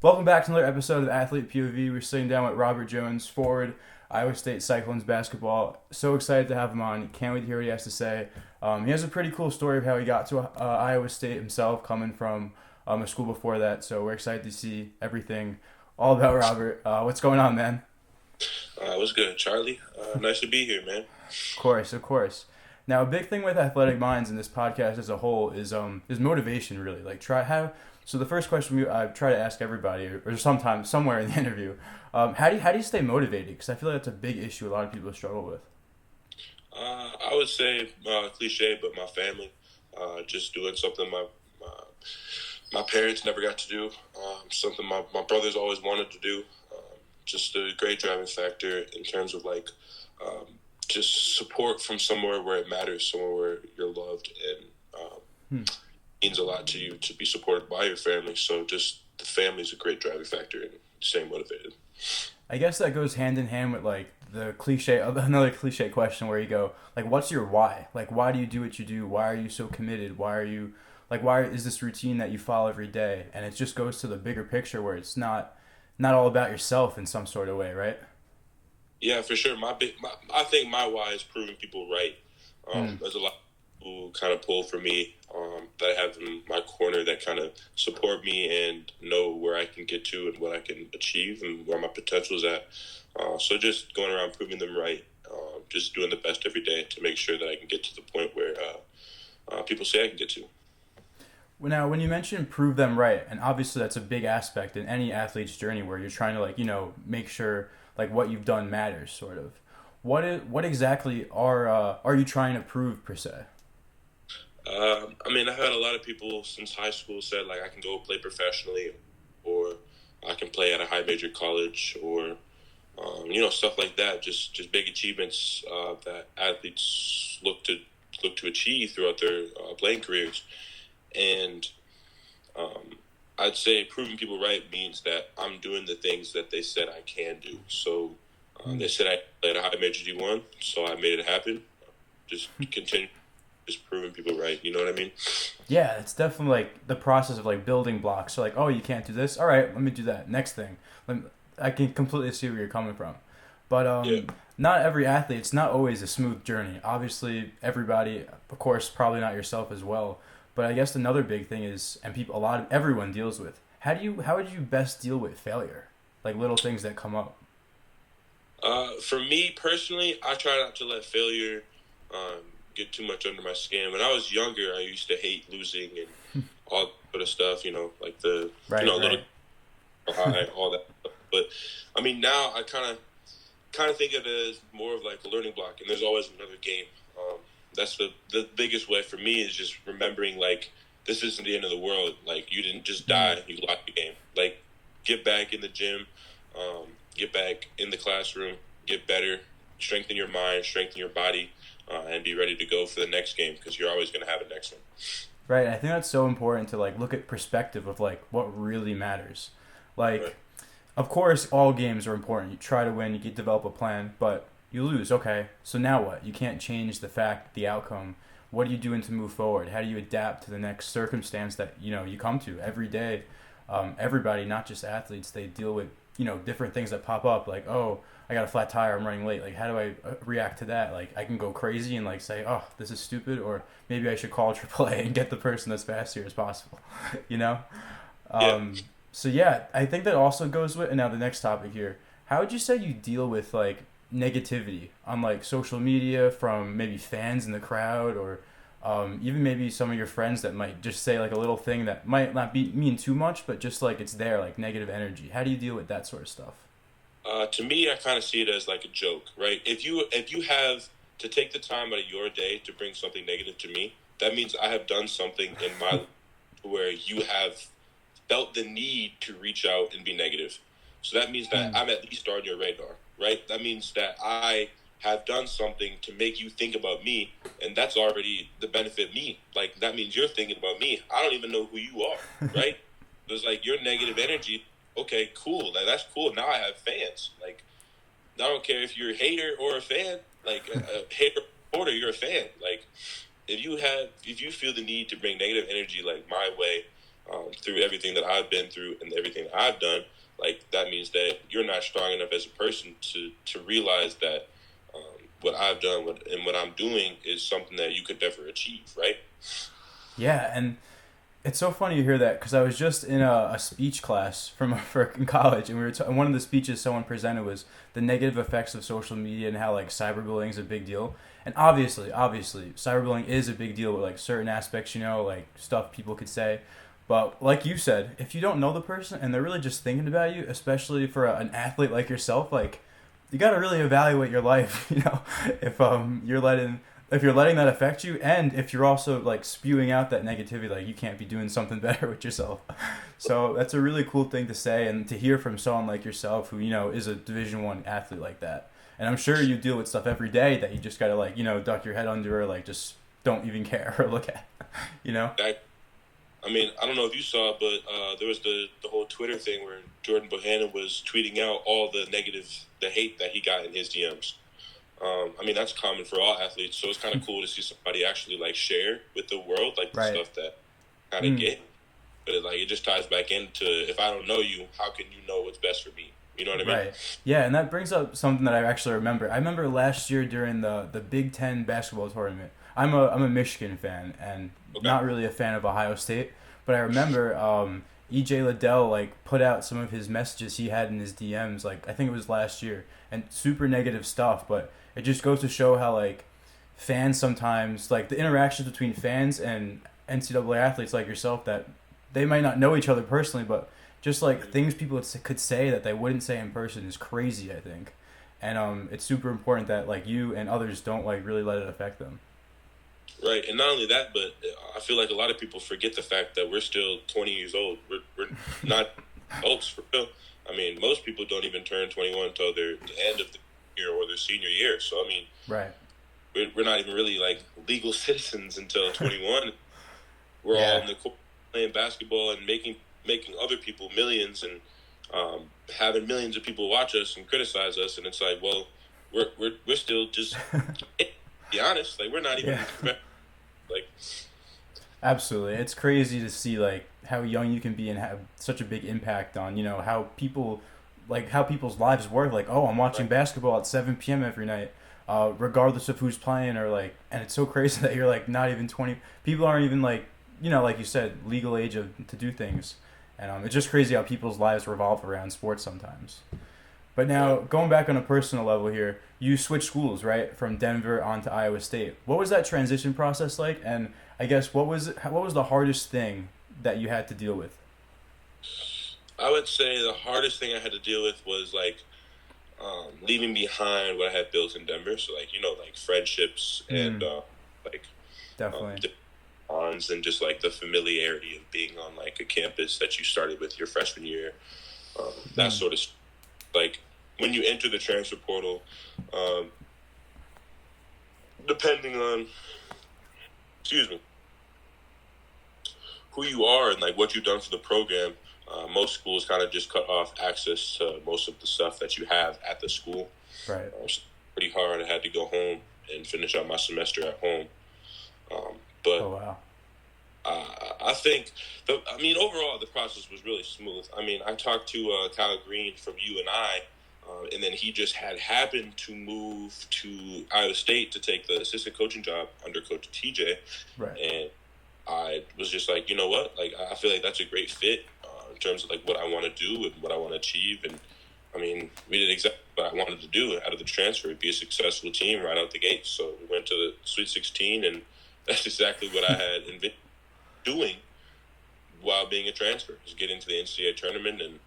Welcome back to another episode of Athlete POV. We're sitting down with Robert Jones, forward, Iowa State Cyclones basketball. So excited to have him on. Can't wait to hear what he has to say. He has a pretty cool story of how he got to Iowa State himself, coming from a school before that. So we're excited to see everything all about Robert. What's going on, man? What's good, Charlie? Nice to be here, man. Of course, of course. Now, a big thing with athletic minds in this podcast as a whole is motivation. Really, So the first question I try to ask everybody, or sometimes somewhere in the interview, how do you stay motivated? Because I feel like that's a big issue a lot of people struggle with. I would say cliche, but my family, just doing something my parents never got to do, something my brothers always wanted to do. Just a great driving factor in terms of um, just support from somewhere where it matters, somewhere where you're loved, and means a lot to you to be supported by your family. So just the family is a great driving factor in staying motivated. I guess that goes hand in hand with like the cliche, another cliche question where you go like, what's your why? Like, why do you do what you do? Why are you so committed? Why is this routine that you follow every day? And it just goes to the bigger picture where it's not all about yourself in some sort of way, right? Yeah, for sure. I think my why is proving people right. There's a lot of people who kind of pull for me that I have in my corner that kind of support me and know where I can get to and what I can achieve and where my potential is at. So just going around proving them right, just doing the best every day to make sure that I can get to the point where people say I can get to. Now, when you mention prove them right, and obviously that's a big aspect in any athlete's journey where you're trying to make sure like what you've done matters, sort of. What exactly are you trying to prove per se? I've had a lot of people since high school said like I can go play professionally, or I can play at a high major college, or stuff like that. Just big achievements that athletes look to achieve throughout their playing careers. And I'd say proving people right means that I'm doing the things that they said I can do. So they said I played a high major D1, so I made it happen. Just continue, just proving people right. You know what I mean? Yeah, it's definitely like the process of like building blocks. So like, oh, you can't do this. All right, let me do that. Next thing. I can completely see where you're coming from. But Yeah. not every athlete. It's not always a smooth journey. Obviously, everybody, of course, probably not yourself as well. But I guess another big thing is, and everyone deals with. How would you best deal with failure? Like little things that come up. For me personally, I try not to let failure um, get too much under my skin. When I was younger, I used to hate losing and all that sort of stuff. Like the Right, little right. high, all that stuff. But now I kind of think of it as more of like a learning block, and there's always another game. That's the biggest way for me is just remembering like this isn't the end of the world. Like you didn't just die, you lost the game. Like get back in the gym, get back in the classroom, get better, strengthen your mind, strengthen your body, and be ready to go for the next game because you're always going to have a next one. Right. I think that's so important to like look at perspective of like what really matters. Like, Right. of course, all games are important. You try to win, you can develop a plan, but you lose. Okay, so now what? You can't change the outcome. What are you doing to move forward? How do you adapt to the next circumstance that you come to every day? Everybody, not just athletes, they deal with different things that pop up. Like, oh, I got a flat tire, I'm running late. Like, how do I react to that? Like, I can go crazy and like say, oh, this is stupid, or maybe I should call AAA and get the person as fast here as possible. you know. Yeah. So yeah, I think that also goes with, and now the next topic here. How would you say you deal with like negativity on like social media from maybe fans in the crowd, or even maybe some of your friends that might just say like a little thing that might not be mean too much, but just like it's there, like negative energy. How do you deal with that sort of stuff? To me, I kind of see it as like a joke, right? If you have to take the time out of your day to bring something negative to me, that means I have done something in my life where you have felt the need to reach out and be negative. So that means that I'm at least on your radar, right? That means that I have done something to make you think about me, and that's already the benefit me. Like that means you're thinking about me. I don't even know who you are, right? There's like your negative energy. Okay, cool. That's cool. Now I have fans. Like I don't care if you're a hater or a fan. Like a hater or you're a fan. Like if you feel the need to bring negative energy like my way, through everything that I've been through and everything that I've done, like that means that you're not strong enough as a person to realize that what I've done and what I'm doing is something that you could never achieve, right? Yeah, and it's so funny to hear that because I was just in a speech class in college, and and one of the speeches someone presented was the negative effects of social media and how like cyberbullying is a big deal. And obviously, cyberbullying is a big deal with like certain aspects, like stuff people could say. But like you said, if you don't know the person and they're really just thinking about you, especially for an athlete like yourself, like you got to really evaluate your life, if you're letting that affect you, and if you're also like spewing out that negativity, like you can't be doing something better with yourself. So that's a really cool thing to say and to hear from someone like yourself who is a Division 1 athlete like that. And I'm sure you deal with stuff every day that you just gotta like duck your head under or like just don't even care or look at. I mean, I don't know if you saw, but there was the whole Twitter thing where Jordan Bohannon was tweeting out all the the hate that he got in his DMs. I mean, that's common for all athletes, so it's kind of cool to see somebody actually like share with the world like the Right. stuff that kind of get. But it just ties back into, if I don't know you, how can you know what's best for me? You know what I mean? Right. Yeah, and that brings up something that I actually remember. I remember last year during the Big Ten basketball tournament. I'm a Michigan fan and not really a fan of Ohio State, but I remember EJ Liddell like put out some of his messages he had in his DMs, like I think it was last year, and super negative stuff. But it just goes to show how like fans sometimes, like the interactions between fans and NCAA athletes like yourself, that they might not know each other personally, but just like things people could say that they wouldn't say in person is crazy, I think. And it's super important that like you and others don't like really let it affect them. Right, and not only that, but I feel like a lot of people forget the fact that we're still 20 years old. We're not adults for real. I mean, most people don't even turn 21 until the end of the year or their senior year. So I mean, Right. we're not even really like legal citizens until 21. We're all in the court playing basketball and making other people millions and having millions of people watch us and criticize us, and it's like, well, we're still just be honest, like we're not even like. Absolutely, it's crazy to see like how young you can be and have such a big impact on how people like how people's lives work. Like, oh, I'm watching basketball at 7 p.m. every night, regardless of who's playing or like. And it's so crazy that you're like not even 20. People aren't even like like you said, legal age to do things, and it's just crazy how people's lives revolve around sports sometimes. But now, going back on a personal level here, you switched schools, right, from Denver on to Iowa State. What was that transition process like? And I guess what was the hardest thing that you had to deal with? I would say the hardest thing I had to deal with was like leaving behind what I had built in Denver. So like like friendships and like Definitely bonds and just like the familiarity of being on like a campus that you started with your freshman year. That sort of like when you enter the transfer portal, depending on who you are and like what you've done for the program, most schools kind of just cut off access to most of the stuff that you have at the school. right. So pretty hard. I had to go home and finish out my semester at home. But Oh wow. I think overall the process was really smooth. I mean, I talked to Kyle Green from UNI, and then he just had happened to move to Iowa State to take the assistant coaching job under Coach TJ. Right. And I was just like, you know what? Like, I feel like that's a great fit in terms of like what I want to do and what I want to achieve. And I mean, we did exactly what I wanted to do out of the transfer, be a successful team right out the gate. So we went to the Sweet 16, and that's exactly what I had envisioned doing while being a transfer, is getting to the NCAA tournament and,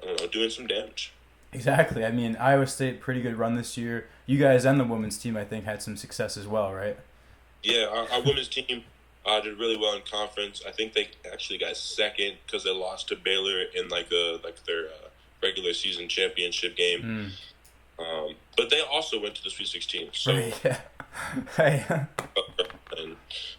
I don't know, doing some damage. Exactly. I mean, Iowa State, pretty good run this year. You guys and the women's team, I think, had some success as well, right? Yeah, our women's team did really well in conference. I think they actually got second because they lost to Baylor in their regular season championship game. But they also went to the Sweet 16. So Yeah. Hey. and it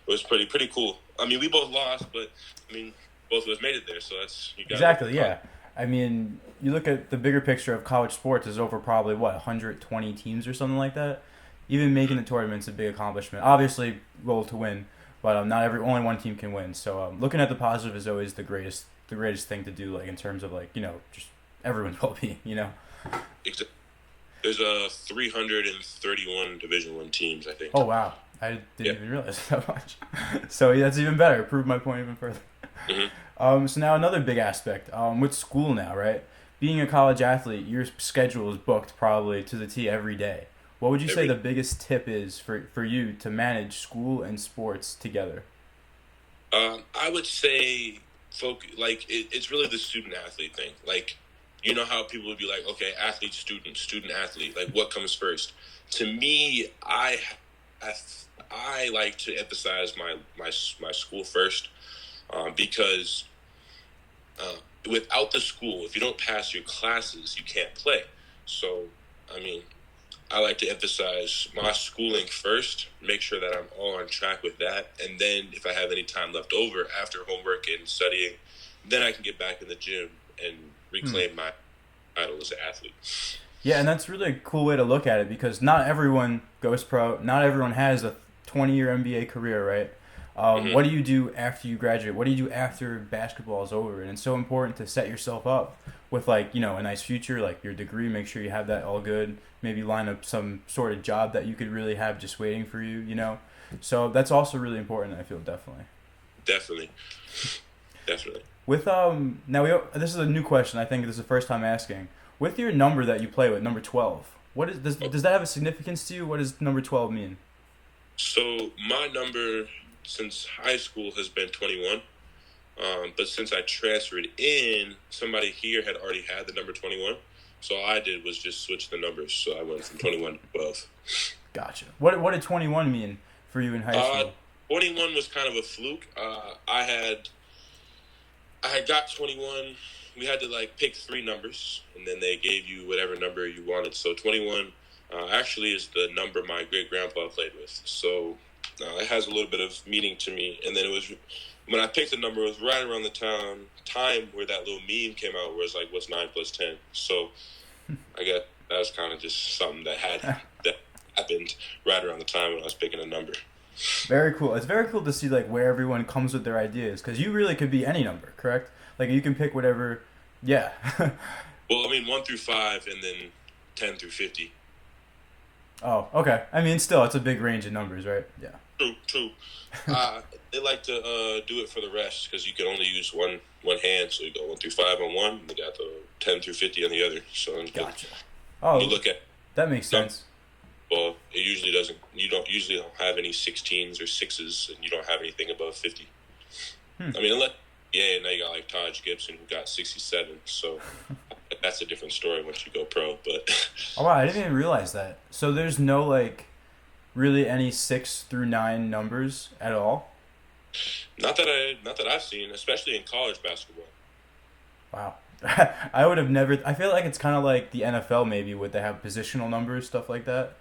was pretty cool. I mean, we both lost, but I mean, both of us made it there. So that's Exactly. Yeah. I mean, you look at the bigger picture of college sports is over probably 120 teams or something like that. Even making the tournament's a big accomplishment. Obviously, goal to win, but not only one team can win. So looking at the positive is always the greatest thing to do, like in terms of like just everyone's well being. Exactly. There's 331 Division One teams, I think. Oh wow, I Yeah. didn't even realize that much. So yeah, that's even better. Prove my point even further. hmm So now another big aspect with school now, right? Being a college athlete, your schedule is booked probably to the T every day. What would you say Every the biggest tip is for you to manage school and sports together? I would say, it's really the student athlete thing. Like, you know how people would be like, okay, athlete, student athlete. Like, what comes first? To me, I, I like to emphasize my school first, because uh, without the school, if you don't pass your classes, you can't play. So, I mean, I like to emphasize my schooling first, make sure that I'm all on track with that, and then if I have any time left over after homework and studying, then I can get back in the gym and Hmm. reclaim my title as an athlete. Yeah, and that's really a cool way to look at it because not everyone goes pro. Not everyone has a 20-year NBA career, right? hmm What do you do after you graduate? What do you do after basketball is over? And it's so important to set yourself up with like a nice future, like your degree. Make sure you have that all good. Maybe line up some sort of job that you could really have just waiting for you. So that's also really important. I feel definitely. Definitely, definitely. With now this is a new question. I think this is the first time asking. With your number that you play with, number 12, what is does that have a significance to you? What does number 12 mean? So my number since high school has been 21. But since I transferred in, somebody here had already had the number 21. So all I did was just switch the numbers. So I went from 21 to 12. Gotcha. What did 21 mean for you in high Uh, school? 21 was kind of a fluke. I had got 21. We had to like pick three numbers, and then they gave you whatever number you wanted. So 21 actually is the number my great grandpa played with. So it has a little bit of meaning to me. And then it was when I picked the number, it was right around the time where that little meme came out, where it's like, "What's 9 plus 10?" So I guess that was kind of just something that happened right around the time when I was picking a number. Very cool. It's very cool to see like where everyone comes with their ideas because you really could be any number, correct? Like you can pick whatever. Yeah. Well, I mean, 1 through 5, and then 10 through 50. Oh, okay. I mean, still, it's a big range of numbers, right? Yeah. True, true. They like to do it for the rest because you can only use one hand. So you go 1 through 5 on one, and you got the 10 through 50 on the other. So Gotcha. when you Oh, look at that makes numbers, sense. well, it usually doesn't. You don't usually don't have any 16s or sixes, and you don't have anything above 50. Hmm. I mean, now you got like Taj Gibson who got 67. So that's a different story once you go pro. But Oh wow, I didn't even realize that. So there's no like really any 6 through 9 numbers at all. not that I've seen, especially in college basketball. Wow. I would have never. I feel like it's kind of like the NFL maybe, would they have positional numbers, stuff like that.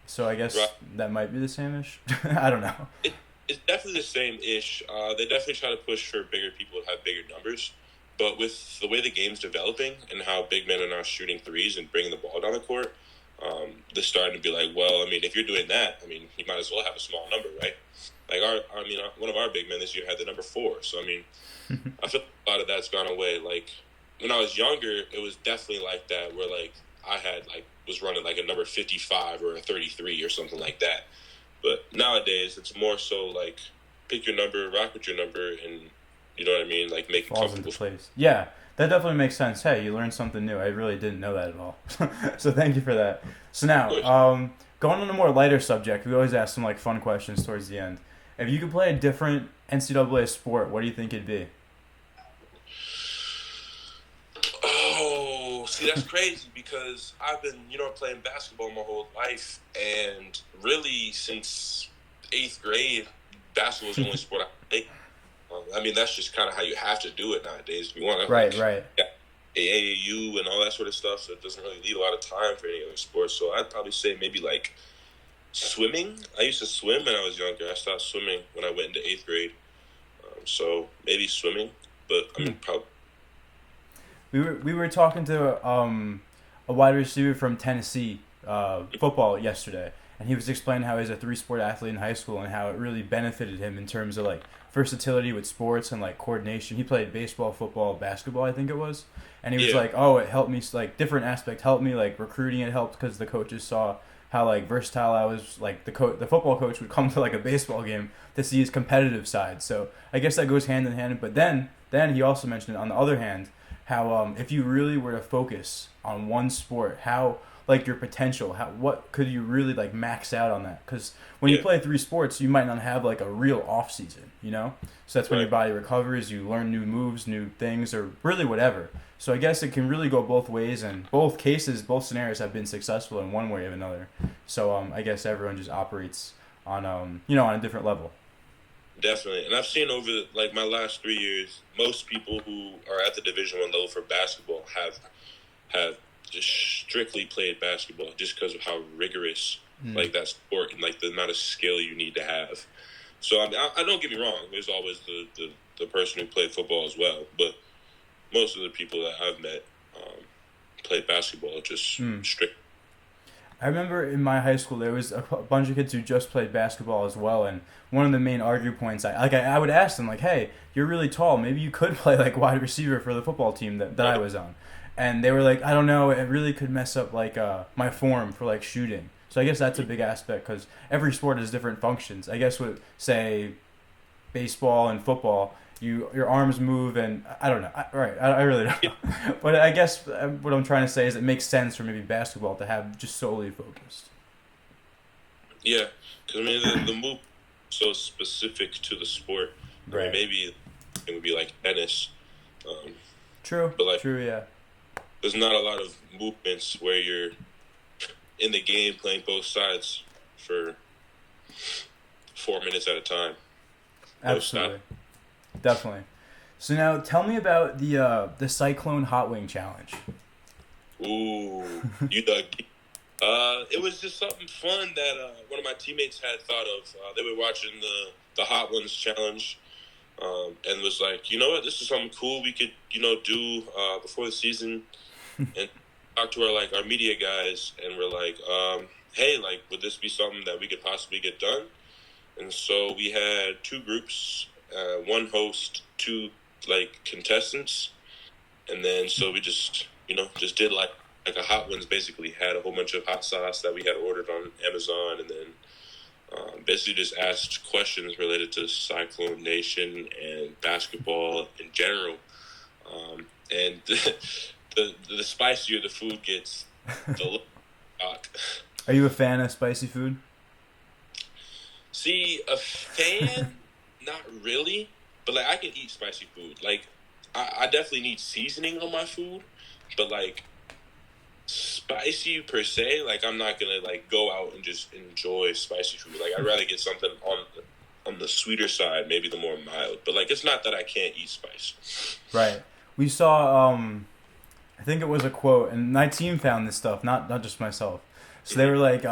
So I guess Right. that might be the same-ish. I don't know. It, it's definitely the same ish. They definitely try to push for bigger people to have bigger numbers. But with the way the game's developing and how big men are now shooting threes and bringing the ball down the court, they're starting to be like, well, I mean, if you're doing that, I mean, you might as well have a small number, right? Like one of our big men this year had the number 4. So I mean, I feel like a lot of that's gone away. Like when I was younger, it was definitely like that, where like I had like was running like a number 55 or a 33 or something like that. But nowadays, it's more so like pick your number, rock with your number, and you know what I mean, like make it Falls into comfortable. place. Yeah, that definitely makes sense. Hey, you learned something new. I really didn't know that at all. So thank you for that. So now, Of going on a more lighter subject, we always ask some like fun questions towards the end. If you could play a different NCAA sport, what do you think it'd be? Oh, see, that's crazy because I've been, playing basketball my whole life, and really since 8th grade, basketball is the only sport I play. I mean, that's just kind of how you have to do it nowadays. If you want to, Right, like, right. yeah, AAU and all that sort of stuff, so it doesn't really leave a lot of time for any other sports. So I'd probably say maybe like swimming. I used to swim when I was younger. I stopped swimming when I went into 8th grade. So maybe swimming, but I Hmm. mean, probably. We were talking to a wide receiver from Tennessee football yesterday, and he was explaining how he's a 3-sport athlete in high school and how it really benefited him in terms of like versatility with sports and like coordination. He played baseball, football, basketball, I think it was, and he was Yeah. like, oh, it helped me, like different aspect helped me, like recruiting it helped because the coaches saw how like versatile I was. Like the football coach would come to like a baseball game to see his competitive side. So I guess that goes hand in hand. But then he also mentioned it on the other hand how if you really were to focus on one sport, how like your potential, how what could you really like max out on that? Because when you Yeah. play 3 sports, you might not have like a real off season, you know. So that's when your Right. body recovers, you learn new moves, new things, or really whatever. So I guess it can really go both ways, and both cases, both scenarios have been successful in one way or another. So I guess everyone just operates on on a different level. Definitely, and I've seen over like my last 3 years, most people who are at the Division 1 level for basketball have just strictly played basketball just because of how rigorous Mm. like that sport and like the amount of skill you need to have. So I mean, I don't get me wrong. There's always the person who played football as well, but most of the people that I've met played basketball just Mm. strict. I remember in my high school there was a bunch of kids who just played basketball as well, and one of the main argue points I would ask them like, "Hey, you're really tall. Maybe you could play like wide receiver for the football team that I was on," and they were like, "I don't know. It really could mess up like my form for like shooting." So I guess that's a big aspect because every sport has different functions. I guess with say baseball and football, your arms move, and I don't know. I really don't know. But I guess what I'm trying to say is it makes sense for maybe basketball to have just solely focused. Yeah, because I mean the move is so specific to the sport. I mean Right. maybe it would be like tennis, um, True. but like True. Yeah. there's not a lot of movements where you're in the game playing both sides for 4 minutes at a time. No stop. Absolutely. Definitely. So now tell me about the Cyclone Hot Wing Challenge. Ooh, you dug deep. It was just something fun that one of my teammates had thought of. They were watching the Hot Ones challenge, and was like, you know what, this is something cool we could do before the season, and talk to our media guys, and we're like, hey, like, would this be something that we could possibly get done? And so we had two groups, one host, two like contestants, and then so we just did like a hot ones. Basically, had a whole bunch of hot sauce that we had ordered on Amazon, and then basically just asked questions related to Cyclone Nation and basketball in general. And the spicier the food gets, the less talk. Are you a fan of spicy food? See, a fan, not really, but like I can eat spicy food. Like I definitely need seasoning on my food, but like spicy per se, like I'm not gonna like go out and just enjoy spicy food. Like I'd rather get something on the sweeter side, maybe the more mild. But like it's not that I can't eat spice. Right. We saw I think it was a quote, and my team found this stuff, not just myself. So they were like,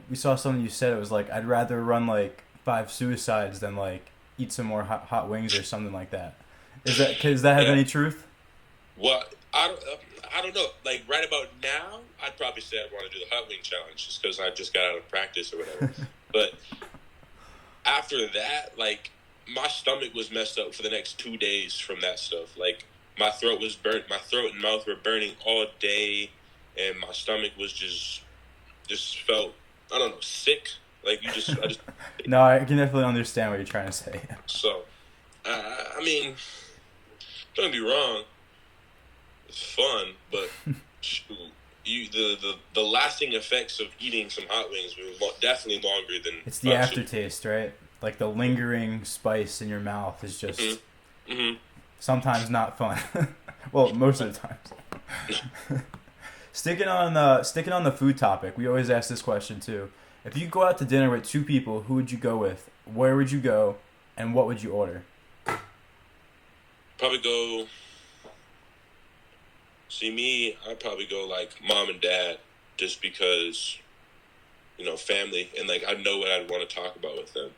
we saw something you said. It was like, I'd rather run like 5 suicides than like eat some more hot wings or something like that. Does that have Yeah. any truth? Well, I don't know. Like right about now, I'd probably say I'd want to do the hot wing challenge just because I just got out of practice or whatever. But after that, like my stomach was messed up for the next 2 days from that stuff. Like my throat was burnt. My throat and mouth were burning all day, and my stomach was just felt, I don't know, sick. Like I just No, I can definitely understand what you're trying to say. so. I mean, don't get me wrong. It's fun, but shoot, the lasting effects of eating some hot wings were definitely longer than It's the aftertaste, right? Like the lingering spice in your mouth is just Mm-hmm. sometimes not fun. Well, most of the times. Sticking on the food topic, we always ask this question too. If you go out to dinner with 2 people, who would you go with? Where would you go? And what would you order? Probably go. See me, I'd probably go like mom and dad, just because family, and like I know what I'd want to talk about with them.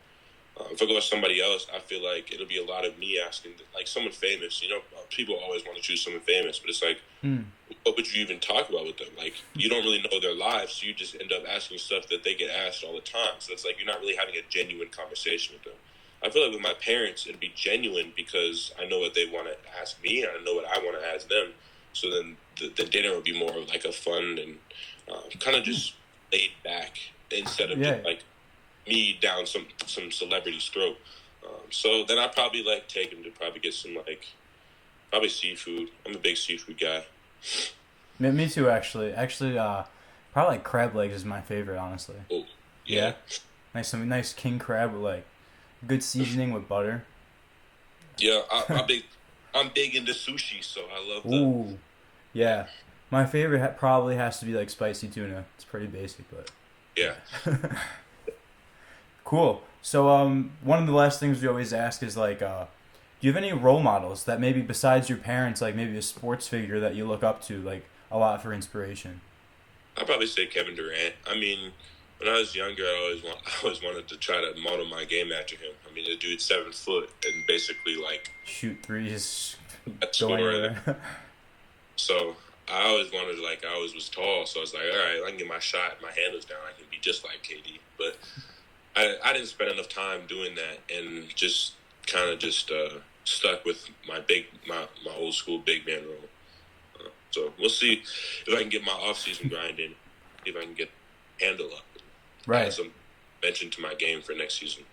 If I go with somebody else, I feel like it'll be a lot of me asking, like someone famous. People always want to choose someone famous, but it's like, Hmm. what would you even talk about with them? Like, you don't really know their lives, so you just end up asking stuff that they get asked all the time. So it's like you're not really having a genuine conversation with them. I feel like with my parents, it'd be genuine because I know what they want to ask me, and I know what I want to ask them. So then the dinner would be more like a fun and kind of just laid back instead of just Yeah. like me down some celebrity's throat. So then I probably like take him to probably get some like probably seafood. I'm a big seafood guy. Me too, actually. Actually, probably like crab legs is my favorite, honestly. Oh, yeah, Yeah. Some nice king crab with like good seasoning with butter. yeah. I'm big into sushi, so I love the Ooh. yeah, Yeah. My favorite probably has to be like spicy tuna. It's pretty basic, but yeah. yeah. Cool. So, one of the last things we always ask is like, do you have any role models that maybe besides your parents, like maybe a sports figure that you look up to, like a lot for inspiration? I'd probably say Kevin Durant. I mean, when I was younger, I always wanted to try to model my game after him. I mean, the dude's 7 foot and basically like Shoot threes, that go scorer. anywhere. So I always wanted like I always was tall, so I was like, all right, I can get my shot, my handles down, I can be just like KD. But I didn't spend enough time doing that, and just kind of just stuck with my old school big man role. So we'll see if I can get my off season grind in, if I can get handle up, add Right. some mention to my game for next season.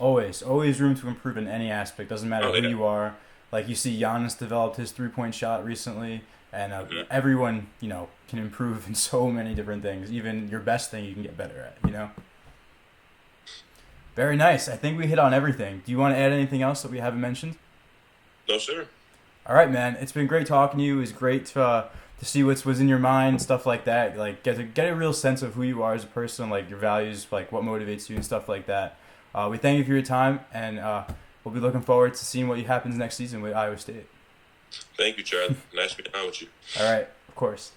Always room to improve in any aspect. Doesn't matter Oh who yeah, you are. Like you see, Giannis developed his 3 point shot recently, and hmm everyone can improve in so many different things. Even your best thing, you can get better at. Very nice. I think we hit on everything. Do you want to add anything else that we haven't mentioned? no sir. All right, man. It's been great talking to you. It was great to see what's in your mind, stuff like that. Like get a real sense of who you are as a person, like your values, like what motivates you, and stuff like that. We thank you for your time, and we'll be looking forward to seeing what happens next season with Iowa State. Thank you, Charlie. Nice being on with you. All right, of course.